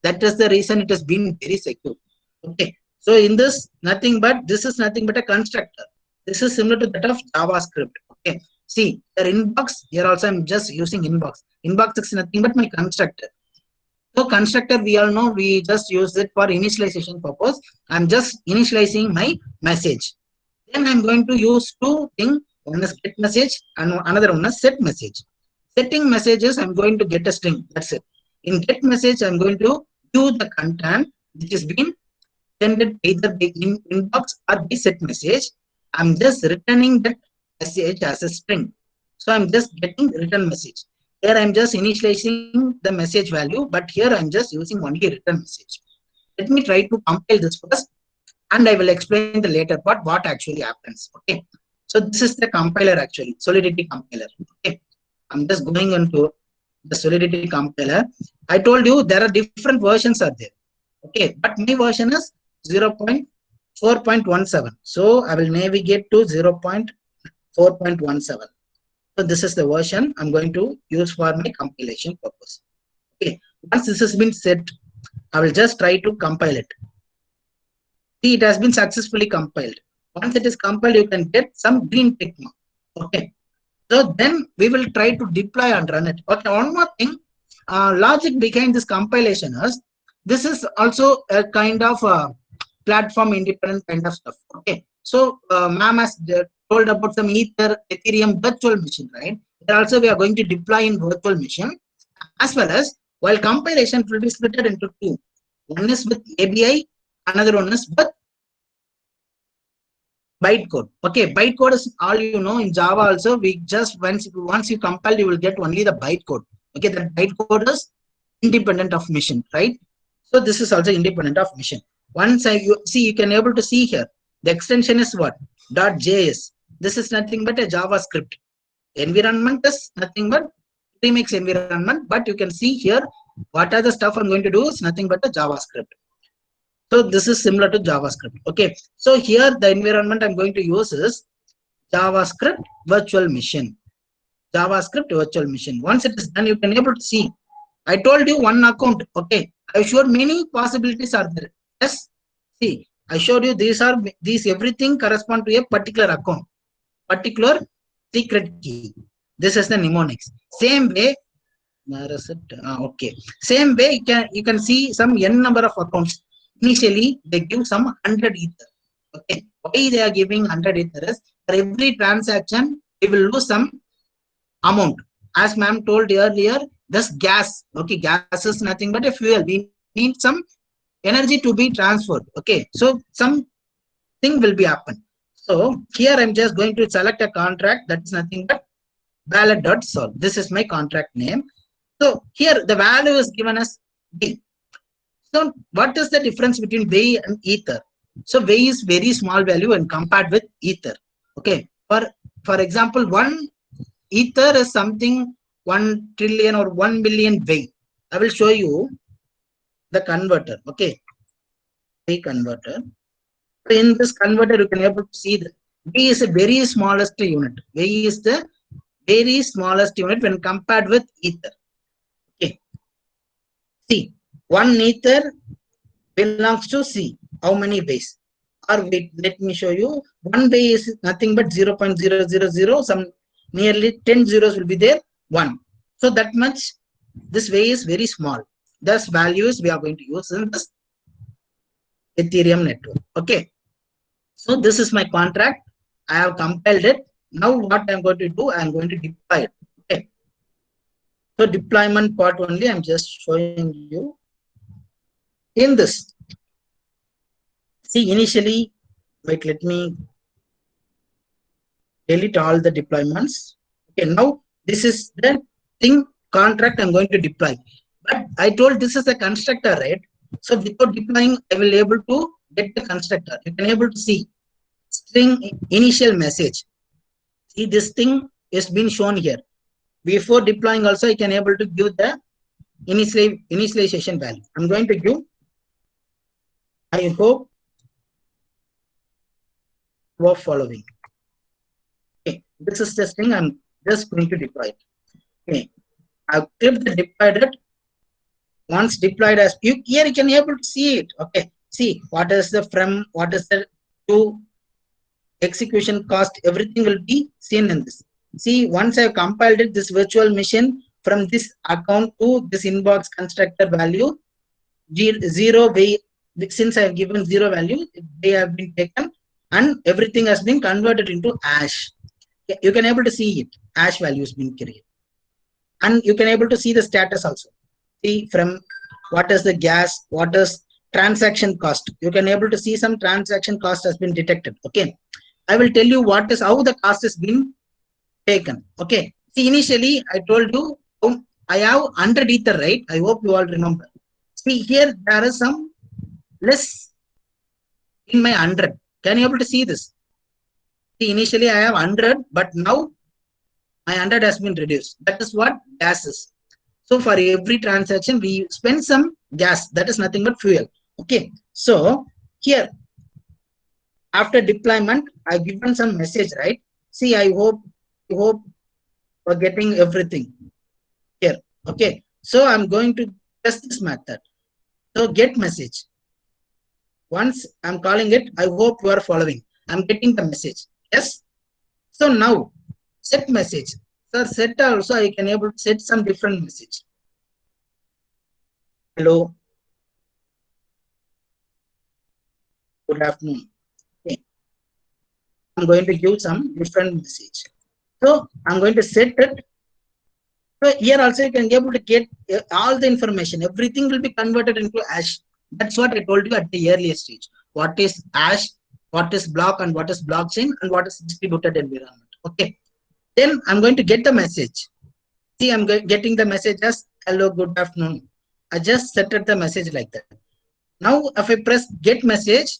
That is the reason it has been very secure. Okay. So in this, nothing but this is nothing but a constructor. This is similar to that of JavaScript. Okay. See, your inbox here also I'm just using inbox. Inbox is nothing but my constructor. So constructor, we all know we just use it for initialization purpose. I'm just initializing my message. Then I'm going to use two things. One is get message and another one is set message. Setting messages, I'm going to get a string. That's it. In get message, I'm going to view the content which is being sent either by inbox or by set message. I'm just returning that message as a string. So I'm just getting return message. Here I'm just initializing the message value, but here I'm just using only return message. Let me try to compile this first, and I will explain the later part what actually happens. Okay. So this is the compiler actually, Solidity compiler. Okay. I'm just going into the Solidity compiler. I told you there are different versions are there. Okay, but my version is 0.4.17. So I will navigate to 0.4.17. So this is the version I'm going to use for my compilation purpose. Okay, once this has been set, I will just try to compile it. See, it has been successfully compiled. Once it is compiled, you can get some green tick mark. Okay, so then we will try to deploy and run it. Okay, one more thing, logic behind this compilation is this is also a kind of platform independent kind of stuff. Okay, so ma'am has told about some Ethereum virtual machine, right? There also we are going to deploy in virtual machine, as well as while compilation will be split into two. One is with ABI, another one is with bytecode. Okay, bytecode is all you know in Java also. We just once you compile, you will get only the bytecode. Okay, that bytecode is independent of mission, right? So this is also independent of mission. Once you see, you can able to see here. The extension is what? .js. This is nothing but a JavaScript. Environment is nothing but remix environment. But you can see here, what are the stuff I'm going to do is nothing but a JavaScript. So this is similar to JavaScript. Okay. So here the environment I'm going to use is JavaScript virtual machine. JavaScript virtual machine. Once it is done, you can able to see. I told you one account. Okay. I showed many possibilities are there. Yes. See, I showed you these everything correspond to a particular account, particular secret key. This is the mnemonics. Same way, where is it? Okay. Same way you can see some n number of accounts. Initially, they give some 100 ether. Okay. Why they are giving 100 ether is for every transaction, we will lose some amount. As ma'am told earlier, this gas. Okay, gas is nothing but a fuel. We need some energy to be transferred. Okay, so something will be happen. So here I'm just going to select a contract that's nothing but wallet.solve. This is my contract name. So here the value is given as D. So what is the difference between Wei and Ether? So Wei is very small value when compared with Ether. Okay, for example, one Ether is something 1 trillion or 1 million Wei. I will show you the converter. Okay, Wei converter. In this converter, you can able to see that V is a very smallest unit. V is the very smallest unit when compared with ether. Okay. See, one ether belongs to C. How many bays? Or wait, let me show you. One bay is nothing but 0.000. Some nearly 10 zeros will be there. 1. So that much. This way is very small. Thus values we are going to use in this Ethereum network. Okay. So this is my contract. I have compiled it. Now what I'm going to do, I'm going to deploy it. Okay. So deployment part only I'm just showing you. In this, see initially, wait, let me delete all the deployments. Okay, now this is the thing contract I'm going to deploy. But I told this is a constructor, right? So without deploying, I will able to get the constructor. You can able to see string initial message. See this thing is been shown here. Before deploying also I can able to give the initialization value. I'm going to give, I hope you are following. Okay, this is the string I'm just going to deploy it. Okay, I've clicked the deployed it. once deployed as you here, you can able to see it. Okay, see what is the from, what is the to execution cost, everything will be seen in this. See, once I've compiled it, this virtual machine from this account to this inbox constructor value, zero way, since I've given zero value, they have been taken and everything has been converted into ash. You can able to see it, ash values being created. And you can able to see the status also. See from what is the gas, what is transaction cost. You can able to see some transaction cost has been detected. Okay. I will tell you what is how the cost is being taken. Okay. See, initially I told you I have 100 ether, right? I hope you all remember. See here there is some less in my 100. Can you able to see this? See, initially I have 100, but now my 100 has been reduced. That is what gas is. So for every transaction, we spend some gas. That is nothing but fuel. Okay. So here, after deployment, I given some message, right? See, I hope we're getting everything here. Okay. So I'm going to test this method. So get message. Once I'm calling it, I hope you are following. I'm getting the message. Yes. So now set message. So set also I can able to set some different message. Hello. Good afternoon. Okay. I'm going to give some different message. So I'm going to set it. So here also you can be able to get all the information. Everything will be converted into ash. That's what I told you at the earlier stage. What is ash, what is block and what is blockchain and what is distributed environment. Okay. Then I'm going to get the message. See, I'm getting the message as hello, good afternoon. I just set it the message like that. Now if I press get message,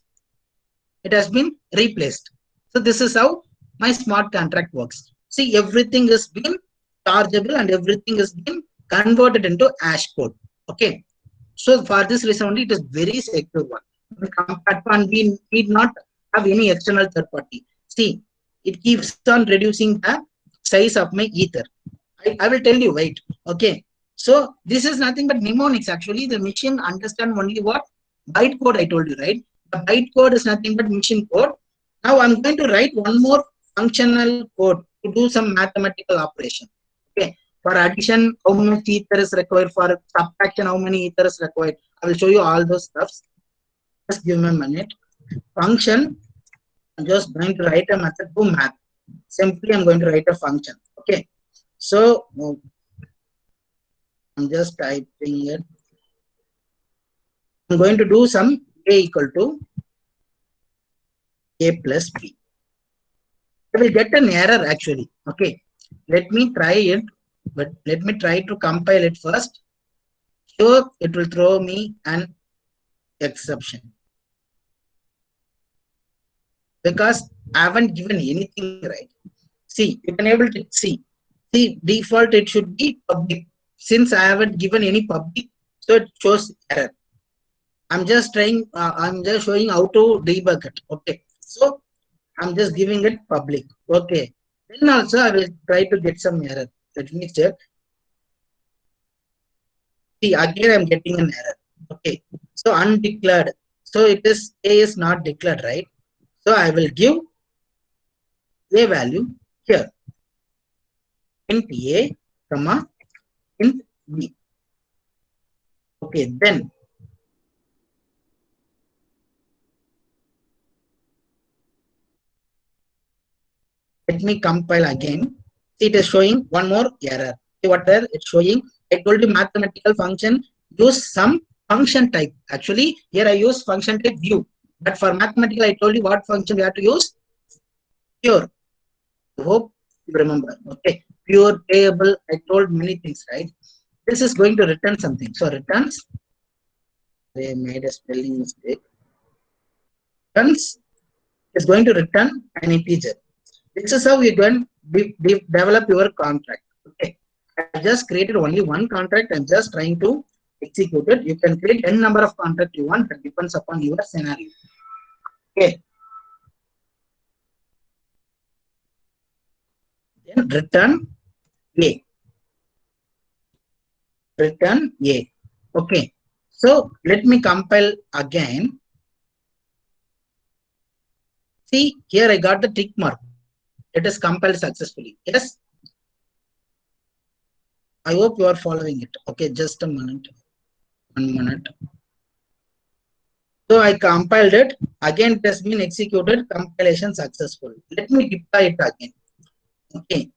it has been replaced. So this is how my smart contract works. See, everything is been chargeable and everything is been converted into ash code. Okay. So for this reason only, it is very secure one. Compared to, and we need not have any external third party. See, it keeps on reducing the size of my ether. I will tell you, wait. Okay. So this is nothing but mnemonics. Actually, the machine understand only what bytecode I told you, right? The bytecode is nothing but machine code. Now I'm going to write one more functional code to do some mathematical operation. Okay. For addition, how much ether is required? For subtraction, how many ether is required? I will show you all those stuffs. Just give me a minute. Function, I'm just going to write a method to math. Simply, I'm going to write a function. Okay. So I'm just typing it. I'm going to do some a equal to a plus b. I will get an error actually. Okay. Let me try it, but let me try to compile it first. Sure, it will throw me an exception because I haven't given anything, right? See, you can able to see. See, default it should be public. Since I haven't given any public, so it shows error. I'm just trying. I'm just showing how to debug it. Okay. So I'm just giving it public. Okay. Then also I will try to get some error. Let me check. See, again I'm getting an error. Okay. So undeclared. So it is A is not declared, right? So I will give A value here. Int A, comma, int B. Okay, then let me compile again. See, it is showing one more error. See what there it's showing? I told you mathematical function use some function type. Actually, here I use function type view. But for mathematical, I told you what function we have to use. Pure. I hope you remember. Okay. Pure, table. I told many things, right? This is going to return something. So returns. They made a spelling mistake. Returns is going to return an integer. This is how you can develop your contract. Okay. I just created only one contract. I'm just trying to execute it. You can create any number of contract you want. That depends upon your scenario. Okay. Then return A. Return A. Okay, so let me compile again. See, here I got the tick mark. It is compiled successfully. Yes, I hope you are following it. Okay, just a minute. 1 minute. So I compiled it. Again, it has been executed. Compilation successful. Let me deploy it again. Okay.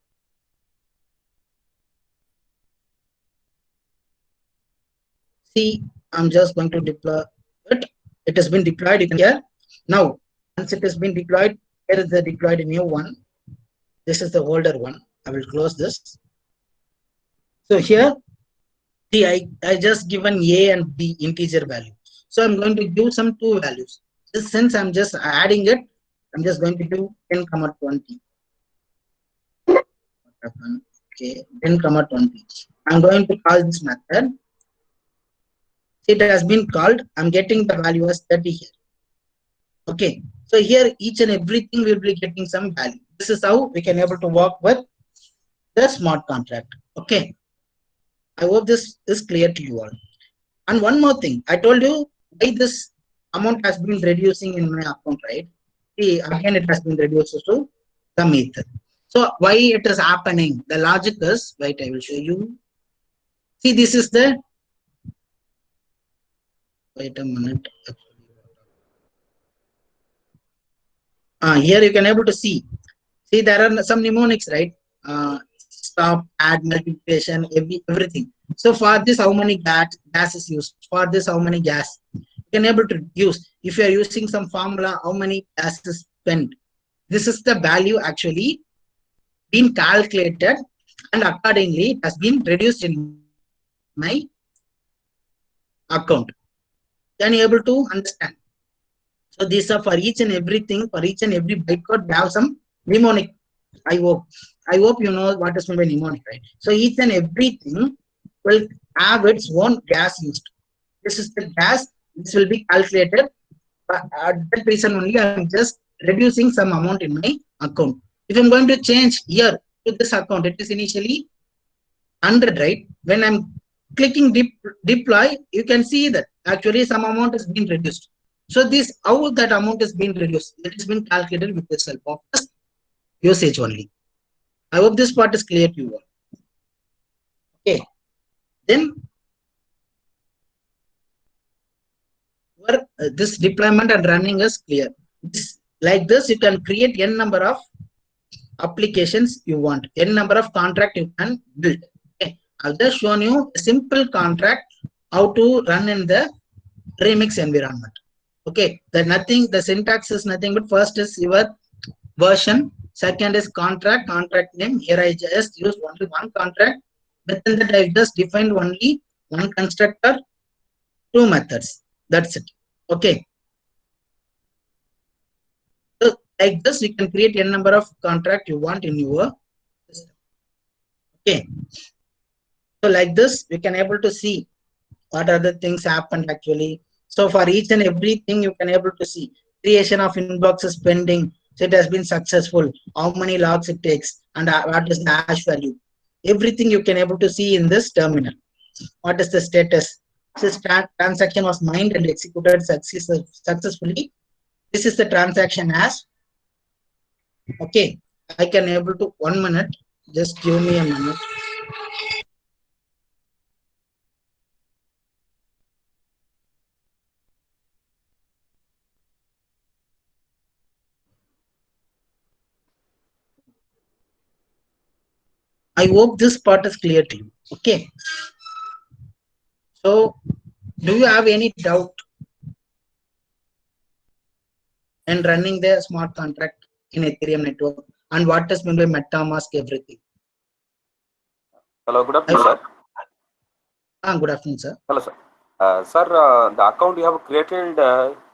See, I'm just going to deploy it. It has been deployed. You can hear. Now, once it has been deployed, here is the deployed new one. This is the older one. I will close this. So here, see, I just given A and B integer value. So I'm going to give some two values. Since I'm just adding it, I'm just going to do 10, 20. Okay, 10, 20. I'm going to call this method. It has been called. I'm getting the value as 30 here. Okay, so here each and everything will be getting some value. This is how we can able to work with the smart contract. Okay, I hope this is clear to you all. And one more thing, I told you why this amount has been reducing in my account, right? See, again, it has been reduced to the method. So why it is happening? The logic is, wait, I will show you. See, this is the, wait a minute. Here you can able to see. See, there are some mnemonics, right? Stop, add, multiplication, everything. So for this, how many gas is used? For this, how many gas? You can able to use. If you are using some formula, how many gas is spent? This is the value actually been calculated, and accordingly it has been reduced in my account. Can you able to understand? So these are for each and everything, for each and every bytecode, we have some mnemonic. I hope you know what is meant by mnemonic, right? So each and everything will have its own gas used. This is the gas. This will be calculated. That reason only I'm just reducing some amount in my account. If I'm going to change here to this account, it is initially 100, right? When I'm clicking deploy, you can see that actually some amount is being reduced. So this, how that amount is being reduced, it has been calculated with the help of this usage only. I hope this part is clear to you all. Okay, then this deployment and running is clear. Like this, you can create n number of applications you want, n number of contract you can build. Okay, I've just shown you a simple contract how to run in the Remix environment. Okay, the syntax is nothing but first is your version, second is contract name. Here I just use only one contract. Within that I just defined only one constructor, two methods. That's it. Okay. So like this, you can create n number of contract you want in your system. Okay. So like this, we can able to see what other things happened actually. So for each and everything, you can able to see creation of inboxes pending. So it has been successful. How many logs it takes, and what is the hash value? Everything you can able to see in this terminal. What is the status? This transaction was mined and executed successfully. This is the transaction as. Okay, I can able to 1 minute. Just give me a minute. I hope this part is clear to you. Okay. So, do you have any doubt in running the smart contract in Ethereum network, and what is meant by MetaMask, everything? Hello, good afternoon, sir. Good afternoon, sir. Hello, sir. Sir, the account you have created,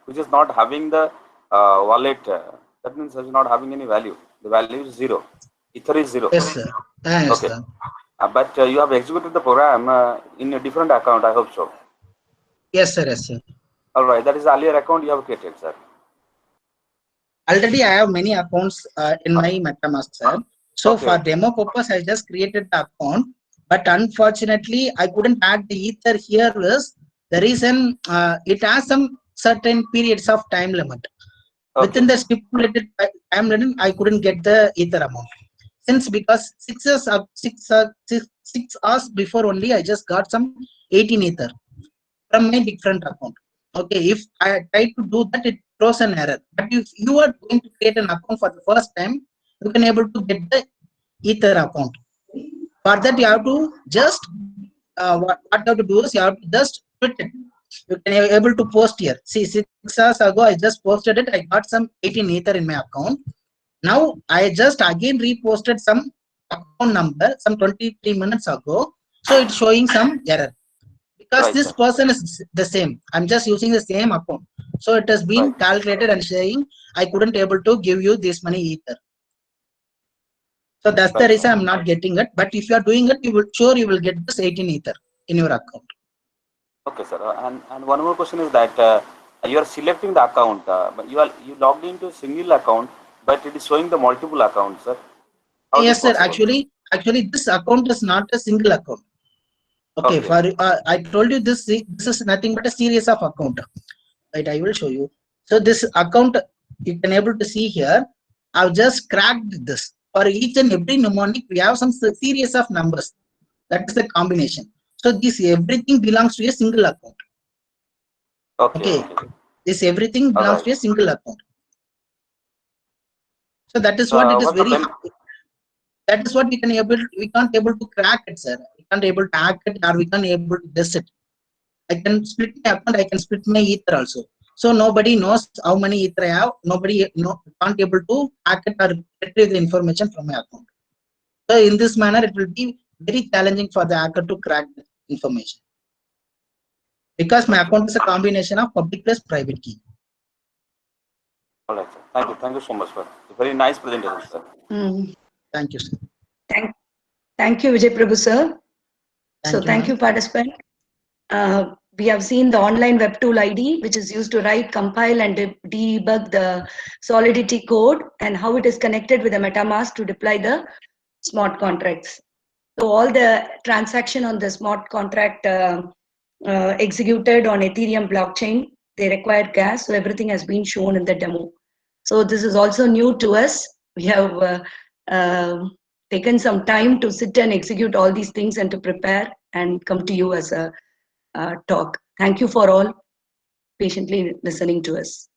which is not having the wallet, that means it's not having any value. The value is 0. Ether is 0. Yes, sir. Yes, okay. Sir. But you have executed the program in a different account, I hope so. Yes, sir. Yes, sir. All right, that is the earlier account you have created, sir. Already I have many accounts in my MetaMask, sir. So for demo purpose, I just created the account, but unfortunately I couldn't add the ether here. Is the reason it has some certain periods of time limit. Within the stipulated time limit, I couldn't get the ether amount. Since because 6 hours before only, I just got some 18 ether from my different account. Okay, if I try to do that, it throws an error. But if you are going to create an account for the first time, you can able to get the ether account. For that, you have to just what you have to do is you have to just put it. You can able to post here. See, 6 hours ago, I just posted it. I got some 18 ether in my account. Now I just again reposted some account number some 23 minutes ago. So it's showing some error because Right, this sir. person is the same. I'm just using the same account. So it has been Right. calculated and saying I couldn't able to give you this money either. So that's the Right, reason sir. I'm not getting it. But if you are doing it, you will get this 18 ether in your account. Okay, sir. And one more question is that you are selecting the account, but you logged into a single account, but it is showing the multiple accounts, sir. How is it Yes, sir. possible? Actually, this account is not a single account. Okay, Okay. for I told you this is nothing but a series of account. Right, I will show you. So this account you can able to see here. I've just cracked this. For each and every mnemonic, we have some series of numbers. That is the combination. So this everything belongs to a single account. Okay. Okay, Okay. this everything All belongs right. to a single account. So that is So what it is what's the very. ben? That is what we can't able to crack it, sir. We can't able to hack it or we can't able to guess it. I can split my account, I can split my ether also. So nobody knows how many ether I have. Nobody can't able to hack it or retrieve the information from my account. So in this manner, it will be very challenging for the hacker to crack the information. Because my Okay. account is a combination of public plus private key. All right, sir. Thank you. Thank you so much, sir. Very nice presentation, sir. Thank you, sir. Thank you, Vijay Prabhu, sir. Thank you, Thank ma'am. you, participant. We have seen the online web tool ID, which is used to write, compile, and debug the Solidity code, and how it is connected with the MetaMask to deploy the smart contracts. So all the transaction on the smart contract executed on Ethereum blockchain, they require gas. So everything has been shown in the demo. So this is also new to us. We have taken some time to sit and execute all these things and to prepare and come to you as a talk. Thank you for all patiently listening to us.